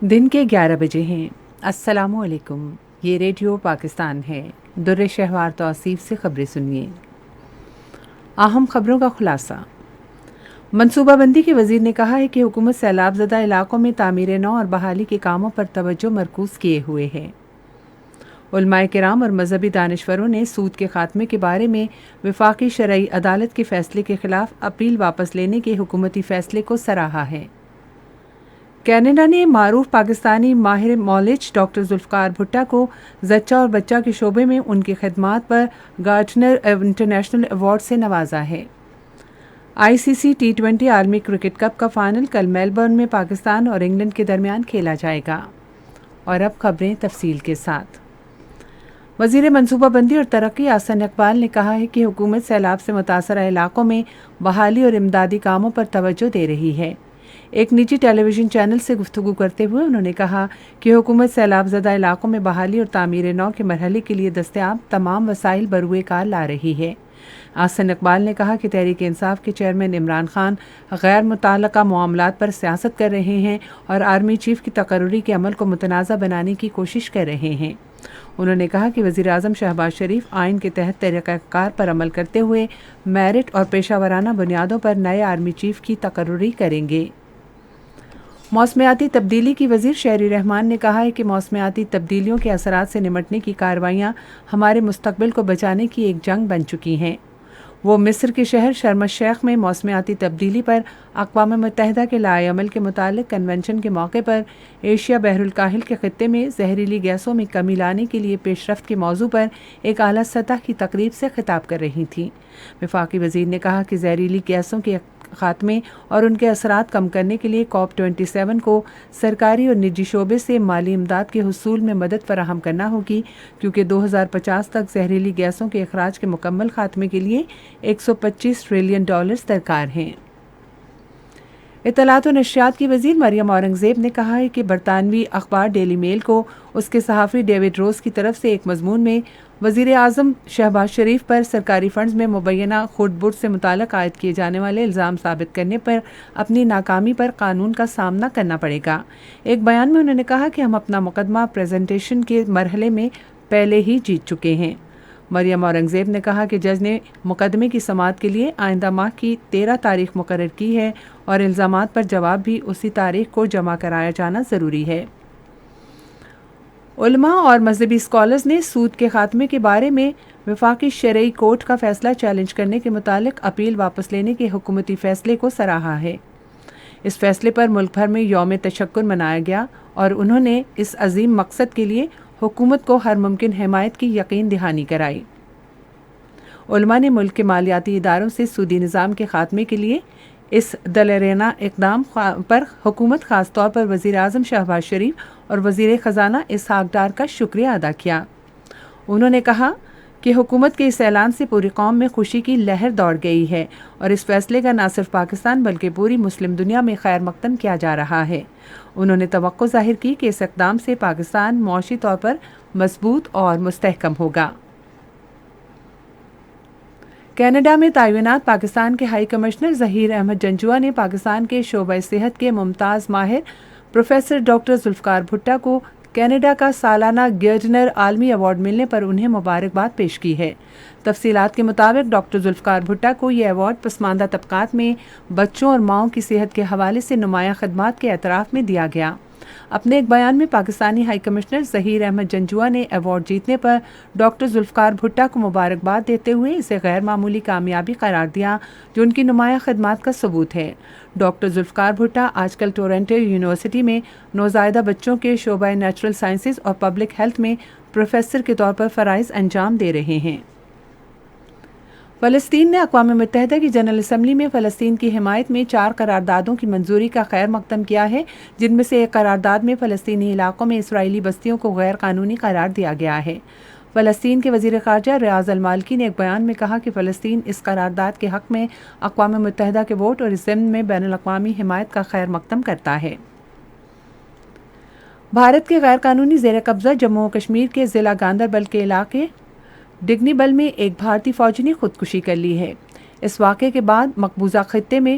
دن کے 11 بجے ہیں۔ السلام علیکم، یہ ریڈیو پاکستان ہے۔ در شہوار توصیف سے خبریں سنیے۔ اہم خبروں کا خلاصہ۔ منصوبہ بندی کے وزیر نے کہا ہے کہ حکومت سیلاب زدہ علاقوں میں تعمیر نو اور بحالی کے کاموں پر توجہ مرکوز کیے ہوئے ہے۔ علماء کرام اور مذہبی دانشوروں نے سود کے خاتمے کے بارے میں وفاقی شرعی عدالت کے فیصلے کے خلاف اپیل واپس لینے کے حکومتی فیصلے کو سراہا ہے۔ کینیڈا نے معروف پاکستانی ماہر معالج ڈاکٹر ذوالفقار بھٹا کو زچہ اور بچہ کے شعبے میں ان کی خدمات پر گارٹنر انٹرنیشنل ایوارڈ سے نوازا ہے۔ ICC T20 عالمی کرکٹ کپ کا فائنل کل میلبورن میں پاکستان اور انگلینڈ کے درمیان کھیلا جائے گا۔ اور اب خبریں تفصیل کے ساتھ۔ وزیر منصوبہ بندی اور ترقی احسن اقبال نے کہا ہے کہ حکومت سیلاب سے متاثرہ علاقوں میں بحالی اور امدادی کاموں پر توجہ دے رہی ہے۔ ایک نجی ٹیلی ویژن چینل سے گفتگو کرتے ہوئے انہوں نے کہا کہ حکومت سیلاب زدہ علاقوں میں بحالی اور تعمیر نو کے مرحلے کے لیے دستیاب تمام وسائل بروئے کار لا رہی ہے۔ احسن اقبال نے کہا کہ تحریک انصاف کے چیئرمین عمران خان غیر متعلقہ معاملات پر سیاست کر رہے ہیں اور آرمی چیف کی تقرری کے عمل کو متنازع بنانے کی کوشش کر رہے ہیں۔ انہوں نے کہا کہ وزیر اعظم شہباز شریف آئین کے تحت طریقہ کار پر عمل کرتے ہوئے میرٹ اور پیشہ ورانہ بنیادوں پر نئے آرمی چیف کی تقرری کریں گے۔ موسمیاتی تبدیلی کی وزیر شہری رحمان نے کہا ہے کہ موسمیاتی تبدیلیوں کے اثرات سے نمٹنے کی کارروائیاں ہمارے مستقبل کو بچانے کی ایک جنگ بن چکی ہیں۔ وہ مصر کے شہر شرم الشیخ میں موسمیاتی تبدیلی پر اقوام متحدہ کے لائحہ عمل کے متعلق کنونشن کے موقع پر ایشیا بحر الکاہل کے خطے میں زہریلی گیسوں میں کمی لانے کے لیے پیش رفت کے موضوع پر ایک اعلیٰ سطح کی تقریب سے خطاب کر رہی تھیں۔ وفاقی وزیر نے کہا کہ زہریلی گیسوں کے خاتمے اور ان کے اثرات کم کرنے کے لیے COP27 کو سرکاری اور نجی شعبے سے مالی امداد کے حصول میں مدد فراہم کرنا ہوگی، کیونکہ 2050 تک زہریلی گیسوں کے اخراج کے مکمل خاتمے کے لیے $125 ٹریلین درکار ہیں۔ اطلاعات و نشریات کی وزیر مریم اورنگزیب نے کہا ہے کہ برطانوی اخبار ڈیلی میل کو اس کے صحافی ڈیوڈ روز کی طرف سے ایک مضمون میں وزیر اعظم شہباز شریف پر سرکاری فنڈز میں مبینہ کھوٹ بٹ سے متعلق عائد کیے جانے والے الزام ثابت کرنے پر اپنی ناکامی پر قانون کا سامنا کرنا پڑے گا۔ ایک بیان میں انہوں نے کہا کہ ہم اپنا مقدمہ پریزنٹیشن کے مرحلے میں پہلے ہی جیت چکے ہیں۔ مریم اورنگزیب نے کہا کہ جج نے مقدمے کی سماعت کے لیے آئندہ ماہ کی 13 تاریخ مقرر کی ہے اور الزامات پر جواب بھی اسی تاریخ کو جمع کرایا جانا ضروری ہے۔ علماء اور مذہبی اسکالرز نے سود کے خاتمے کے بارے میں وفاقی شرعی کورٹ کا فیصلہ چیلنج کرنے کے متعلق اپیل واپس لینے کے حکومتی فیصلے کو سراہا ہے۔ اس فیصلے پر ملک بھر میں یوم تشکر منایا گیا اور انہوں نے اس عظیم مقصد کے لیے حکومت کو ہر ممکن حمایت کی یقین دہانی کرائی۔ علماء نے ملک کے مالیاتی اداروں سے سودی نظام کے خاتمے کے لیے اس دلائرانہ اقدام پر حکومت خاص طور پر وزیر اعظم شہباز شریف اور وزیر خزانہ اسحاق ڈار کا شکریہ ادا کیا۔ انہوں نے کہا کہ حکومت کے اس اعلان سے پوری قوم میں خوشی کی لہر دوڑ گئی ہے اور اس فیصلے کا نہ صرف پاکستان بلکہ پوری مسلم دنیا میں خیر مقدم کیا جا رہا ہے۔ انہوں نے توقع ظاہر کی کہ اس اقدام سے پاکستان معاشی طور پر مضبوط اور مستحکم ہوگا۔ کینیڈا میں تعینات پاکستان کے ہائی کمشنر ظہیر احمد جنجوعہ نے پاکستان کے شعبہ صحت کے ممتاز ماہر پروفیسر ڈاکٹر ذوالفقار بھٹا کو کینیڈا کا سالانہ گارڈنر عالمی ایوارڈ ملنے پر انہیں مبارکباد پیش کی ہے۔ تفصیلات کے مطابق ڈاکٹر ذوالفقار بھٹا کو یہ ایوارڈ پسماندہ طبقات میں بچوں اور ماؤں کی صحت کے حوالے سے نمایاں خدمات کے اعتراف میں دیا گیا۔ اپنے ایک بیان میں پاکستانی ہائی کمشنر ظہیر احمد جنجوعہ نے ایوارڈ جیتنے پر ڈاکٹر ذوالفقار بھٹا کو مبارکباد دیتے ہوئے اسے غیر معمولی کامیابی قرار دیا جو ان کی نمایاں خدمات کا ثبوت ہے۔ ڈاکٹر ذوالفقار بھٹا آج کل ٹورنٹو یونیورسٹی میں نوزائیدہ بچوں کے شعبہ نیچرل سائنسز اور پبلک ہیلتھ میں پروفیسر کے طور پر فرائض انجام دے رہے ہیں۔ فلسطین نے اقوام متحدہ کی جنرل اسمبلی میں فلسطین کی حمایت میں 4 قراردادوں کی منظوری کا خیر مقدم کیا ہے، جن میں سے ایک قرارداد میں فلسطینی علاقوں میں اسرائیلی بستیوں کو غیر قانونی قرار دیا گیا ہے۔ فلسطین کے وزیر خارجہ ریاض المالکی نے ایک بیان میں کہا کہ فلسطین اس قرارداد کے حق میں اقوام متحدہ کے ووٹ اور اس ضمن میں بین الاقوامی حمایت کا خیر مقدم کرتا ہے۔ بھارت کے غیر قانونی زیر قبضہ جموں و کشمیر کے ضلع گاندربل کے علاقے ڈگنی بل میں ایک بھارتی فوجی نے خودکشی کر لی ہے۔ اس واقعے کے بعد مقبوضہ خطے میں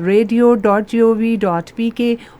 radio.gov.pk